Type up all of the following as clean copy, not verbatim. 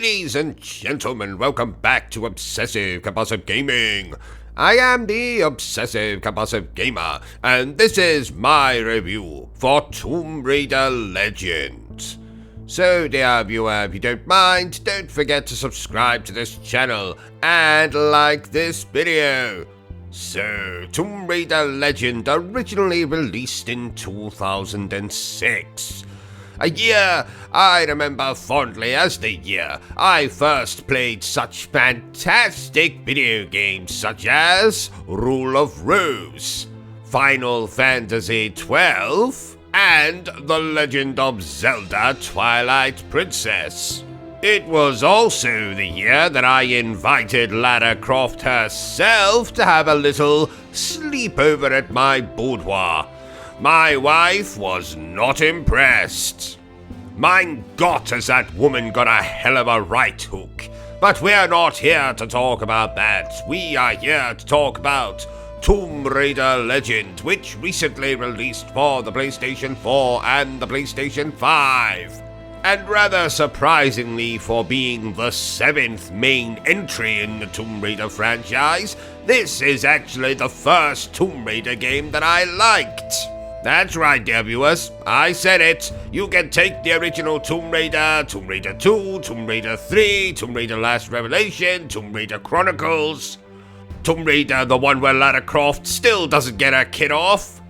Ladies and gentlemen, welcome back to Obsessive Compulsive Gaming. I am the Obsessive Compulsive Gamer, and this is my review for Tomb Raider Legend. So dear viewer, if you don't mind, don't forget to subscribe to this channel and like this video. So, Tomb Raider Legend originally released in 2006. A year I remember fondly as the year I first played such fantastic video games such as Rule of Rose, Final Fantasy XII, and The Legend of Zelda Twilight Princess. It was also the year that I invited Lara Croft herself to have a little sleepover at my boudoir. My wife was not impressed. Mein Gott, has that woman got a hell of a right hook. But we're not here to talk about that. We are here to talk about Tomb Raider Legend, which recently released for the PlayStation 4 and the PlayStation 5. And rather surprisingly for being the 7th main entry in the Tomb Raider franchise, this is actually the first Tomb Raider game that I liked. That's right, dear viewers, I said it. You can take the original Tomb Raider, Tomb Raider 2, Tomb Raider 3, Tomb Raider Last Revelation, Tomb Raider Chronicles, Tomb Raider, the one where Lara Croft still doesn't get her kid off,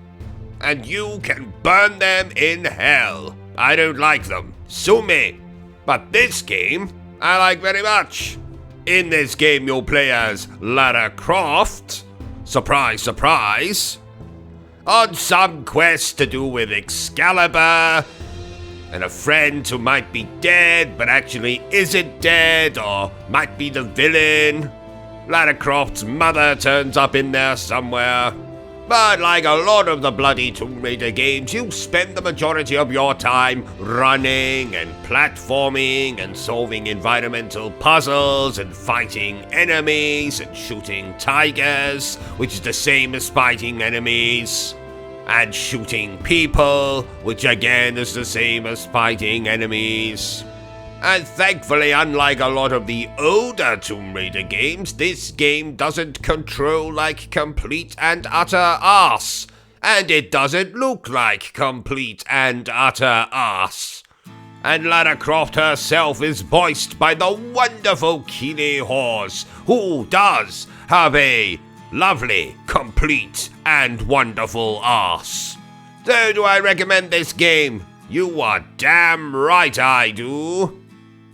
and you can burn them in hell. I don't like them, sue me. But this game, I like very much. In this game, you'll play as Lara Croft, surprise, surprise, on some quest to do with Excalibur, and a friend who might be dead but actually isn't dead, or might be the villain. Lara Croft's mother turns up in there somewhere. But like a lot of the bloody Tomb Raider games, you spend the majority of your time running and platforming and solving environmental puzzles and fighting enemies and shooting tigers, which is the same as fighting enemies, and shooting people, which again is the same as fighting enemies. And thankfully, unlike a lot of the older Tomb Raider games, this game doesn't control like complete and utter arse. And it doesn't look like complete and utter arse. And Lara Croft herself is voiced by the wonderful Keely Hawes, who does have a lovely, complete, and wonderful arse. So do I recommend this game? You are damn right I do.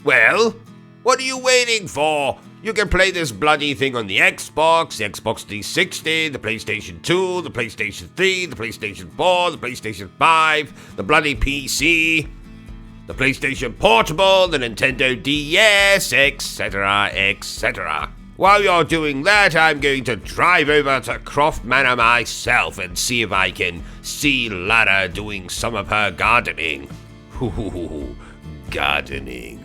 Well, what are you waiting for? You can play this bloody thing on the Xbox 360, the PlayStation 2, the PlayStation 3, the PlayStation 4, the PlayStation 5, the bloody PC, the PlayStation Portable, the Nintendo DS, etc., etc. While you're doing that, I'm going to drive over to Croft Manor myself and see if I can see Lara doing some of her gardening. Gardening.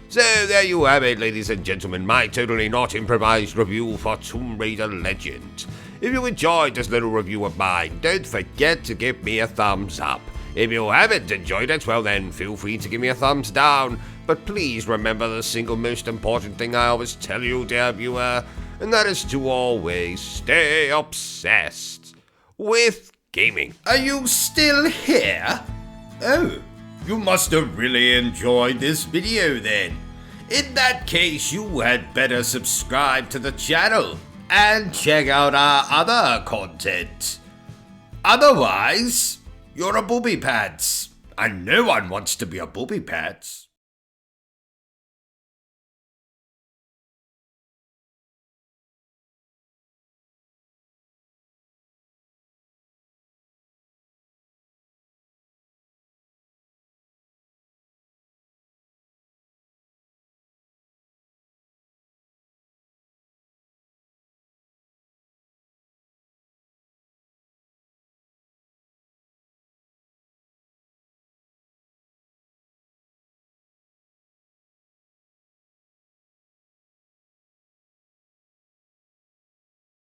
So there you have it, ladies and gentlemen, my totally not improvised review for Tomb Raider Legend. If you enjoyed this little review of mine, don't forget to give me a thumbs up. If you haven't enjoyed it, well then feel free to give me a thumbs down. But please remember the single most important thing I always tell you, dear viewer, and that is to always stay obsessed with gaming. Are you still here? Oh, you must have really enjoyed this video then. In that case, you had better subscribe to the channel and check out our other content. Otherwise, you're a booby pants, and no one wants to be a booby pants.